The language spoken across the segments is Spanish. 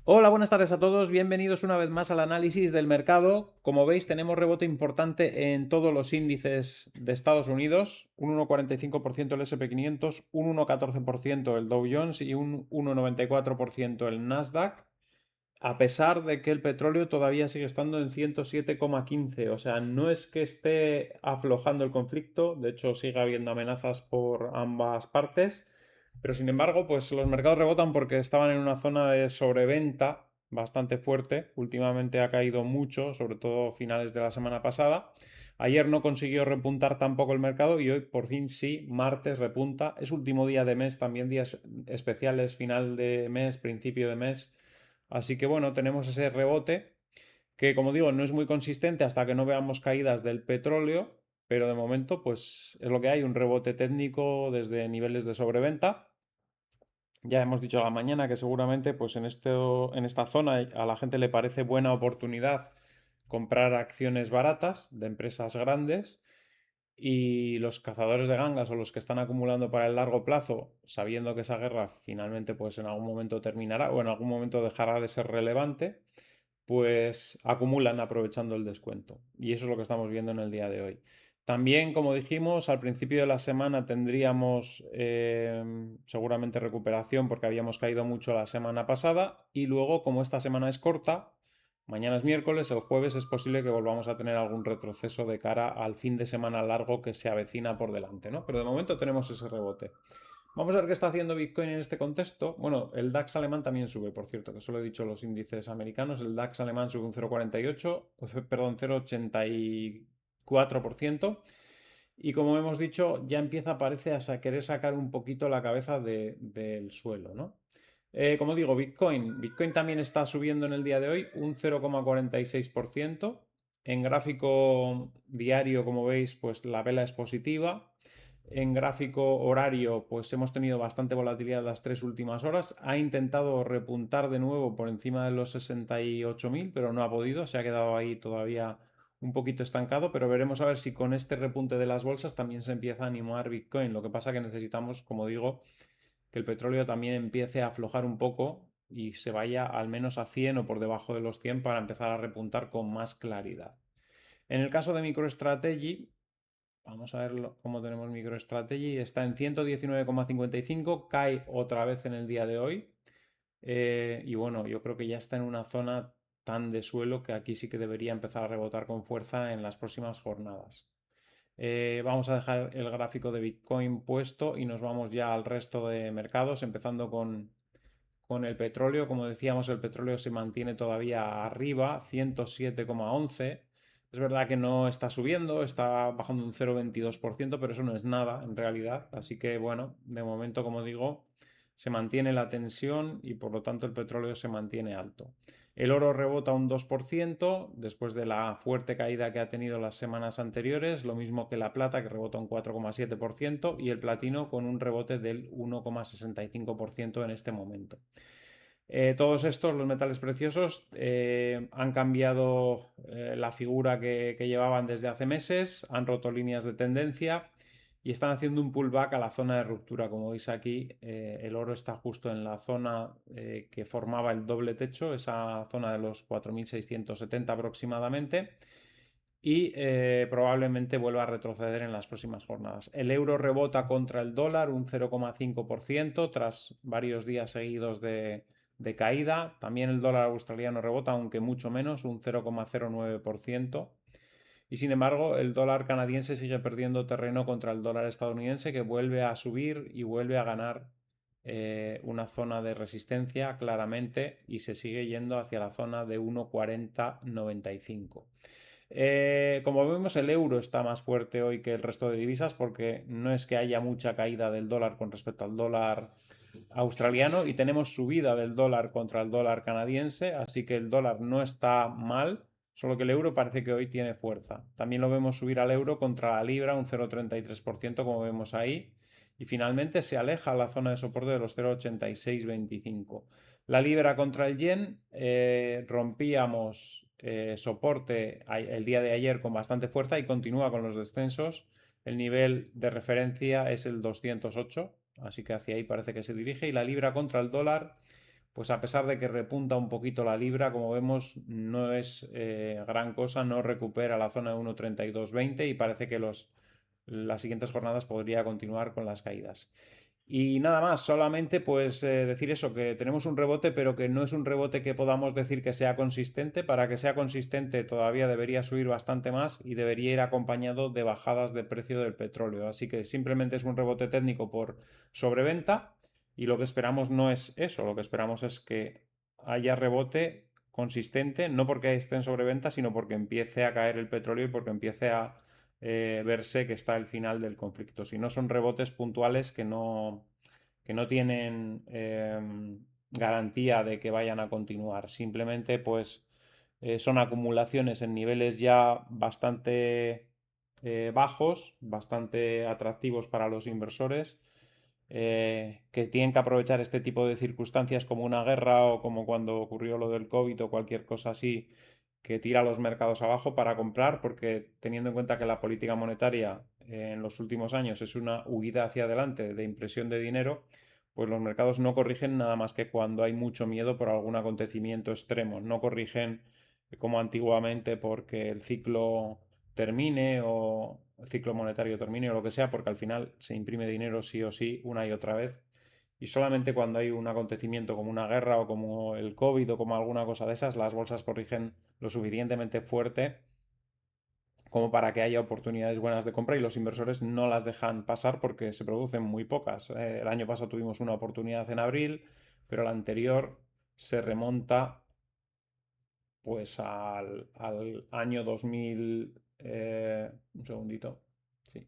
Hola, buenas tardes a todos. Bienvenidos una vez más al análisis del mercado. Como veis, tenemos rebote importante en todos los índices de Estados Unidos. Un 1,45% el S&P 500, un 1,14% el Dow Jones y un 1,94% el Nasdaq. A pesar de que el petróleo todavía sigue estando en 107,15. O sea, no es que esté aflojando el conflicto. De hecho, sigue habiendo amenazas por ambas partes. Pero sin embargo, pues los mercados rebotan porque estaban en una zona de sobreventa bastante fuerte. Últimamente ha caído mucho, sobre todo finales de la semana pasada. Ayer no consiguió repuntar tampoco el mercado y hoy por fin sí, martes repunta. Es último día de mes, también días especiales, final de mes, principio de mes. Así que bueno, tenemos ese rebote que como digo no es muy consistente hasta que no veamos caídas del petróleo, pero de momento pues es lo que hay, un rebote técnico desde niveles de sobreventa. Ya hemos dicho a la mañana que seguramente pues en esta zona a la gente le parece buena oportunidad comprar acciones baratas de empresas grandes y los cazadores de gangas o los que están acumulando para el largo plazo, sabiendo que esa guerra finalmente pues en algún momento terminará o en algún momento dejará de ser relevante, pues acumulan aprovechando el descuento. Y eso es lo que estamos viendo en el día de hoy. También, como dijimos, al principio de la semana tendríamos seguramente recuperación porque habíamos caído mucho la semana pasada y luego, como esta semana es corta, mañana es miércoles, el jueves es posible que volvamos a tener algún retroceso de cara al fin de semana largo que se avecina por delante, ¿no? Pero de momento tenemos ese rebote. Vamos a ver qué está haciendo Bitcoin en este contexto. Bueno, el DAX alemán también sube, por cierto, que solo he dicho los índices americanos. El DAX alemán sube un 0,48, perdón, 0,84%. Y como hemos dicho, ya empieza, parece, a querer sacar un poquito la cabeza del suelo, ¿no? Como digo, Bitcoin también está subiendo en el día de hoy un 0,46%. En gráfico diario, como veis, pues la vela es positiva. En gráfico horario, pues hemos tenido bastante volatilidad las tres últimas horas. Ha intentado repuntar de nuevo por encima de los 68.000, pero no ha podido. Se ha quedado ahí todavía un poquito estancado, pero veremos a ver si con este repunte de las bolsas también se empieza a animar Bitcoin. Lo que pasa que necesitamos, como digo, que el petróleo también empiece a aflojar un poco y se vaya al menos a 100 o por debajo de los 100 para empezar a repuntar con más claridad. En el caso de MicroStrategy, vamos a ver cómo tenemos MicroStrategy. Está en 119,55, cae otra vez en el día de hoy. Y bueno, yo creo que ya está en una zona tan de suelo que aquí sí que debería empezar a rebotar con fuerza en las próximas jornadas. Vamos a dejar el gráfico de Bitcoin puesto y nos vamos ya al resto de mercados, empezando con el petróleo. Como decíamos, el petróleo se mantiene todavía arriba, 107,11. Es verdad que no está subiendo, está bajando un 0,22%, pero eso no es nada en realidad. Así que bueno, de momento, como digo, se mantiene la tensión y por lo tanto el petróleo se mantiene alto. El oro rebota un 2% después de la fuerte caída que ha tenido las semanas anteriores, lo mismo que la plata que rebota un 4,7% y el platino con un rebote del 1,65% en este momento. Todos estos, los metales preciosos, han cambiado la figura que llevaban desde hace meses, han roto líneas de tendencia y están haciendo un pullback a la zona de ruptura. Como veis aquí, el oro está justo en la zona que formaba el doble techo, esa zona de los 4.670 aproximadamente, y probablemente vuelva a retroceder en las próximas jornadas. El euro rebota contra el dólar un 0,5% tras varios días seguidos de caída. También el dólar australiano rebota, aunque mucho menos, un 0,09%. Y sin embargo, el dólar canadiense sigue perdiendo terreno contra el dólar estadounidense, que vuelve a subir y vuelve a ganar una zona de resistencia claramente y se sigue yendo hacia la zona de 1,4095. Como vemos, el euro está más fuerte hoy que el resto de divisas porque no es que haya mucha caída del dólar con respecto al dólar australiano y tenemos subida del dólar contra el dólar canadiense, así que el dólar no está mal, solo que el euro parece que hoy tiene fuerza. También lo vemos subir al euro contra la libra un 0,33%, como vemos ahí, y finalmente se aleja la zona de soporte de los 0,8625. La libra contra el yen, rompíamos soporte el día de ayer con bastante fuerza y continúa con los descensos. El nivel de referencia es el 208, así que hacia ahí parece que se dirige. Y la libra contra el dólar, pues a pesar de que repunta un poquito la libra, como vemos, no es gran cosa, no recupera la zona de 1,3220 y parece que las siguientes jornadas podría continuar con las caídas. Y nada más, solamente pues decir eso, que tenemos un rebote, pero que no es un rebote que podamos decir que sea consistente. Para que sea consistente todavía debería subir bastante más y debería ir acompañado de bajadas de precio del petróleo. Así que simplemente es un rebote técnico por sobreventa y lo que esperamos no es eso, lo que esperamos es que haya rebote consistente, no porque esté en sobreventa, sino porque empiece a caer el petróleo y porque empiece a verse que está el final del conflicto. Si no son rebotes puntuales que no tienen garantía de que vayan a continuar. Simplemente pues son acumulaciones en niveles ya bastante bajos, bastante atractivos para los inversores. Que tienen que aprovechar este tipo de circunstancias como una guerra o como cuando ocurrió lo del COVID o cualquier cosa así que tira los mercados abajo para comprar, porque teniendo en cuenta que la política monetaria en los últimos años es una huida hacia adelante de impresión de dinero, pues los mercados no corrigen nada más que cuando hay mucho miedo por algún acontecimiento extremo. No corrigen como antiguamente porque el ciclo termine o el ciclo monetario termine o lo que sea, porque al final se imprime dinero sí o sí una y otra vez. Y solamente cuando hay un acontecimiento como una guerra o como el COVID o como alguna cosa de esas, las bolsas corrigen lo suficientemente fuerte como para que haya oportunidades buenas de compra y los inversores no las dejan pasar porque se producen muy pocas. El año pasado tuvimos una oportunidad en abril, pero la anterior se remonta pues al año 2000, un segundito, sí,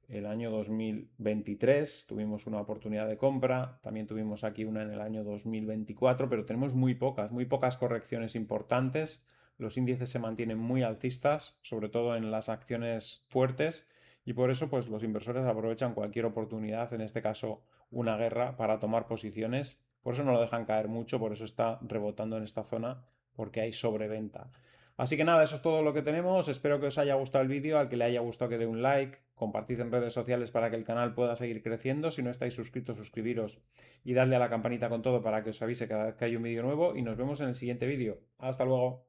el año 2023 tuvimos una oportunidad de compra, también tuvimos aquí una en el año 2024, pero tenemos muy pocas correcciones importantes. Los índices se mantienen muy alcistas, sobre todo en las acciones fuertes, y por eso pues los inversores aprovechan cualquier oportunidad, en este caso una guerra, para tomar posiciones. Por eso no lo dejan caer mucho, por eso está rebotando en esta zona, porque hay sobreventa. Así que nada, eso es todo lo que tenemos. Espero que os haya gustado el vídeo. Al que le haya gustado que dé un like, compartid en redes sociales para que el canal pueda seguir creciendo. Si no estáis suscritos, suscribiros y darle a la campanita con todo para que os avise cada vez que hay un vídeo nuevo. Y nos vemos en el siguiente vídeo. Hasta luego.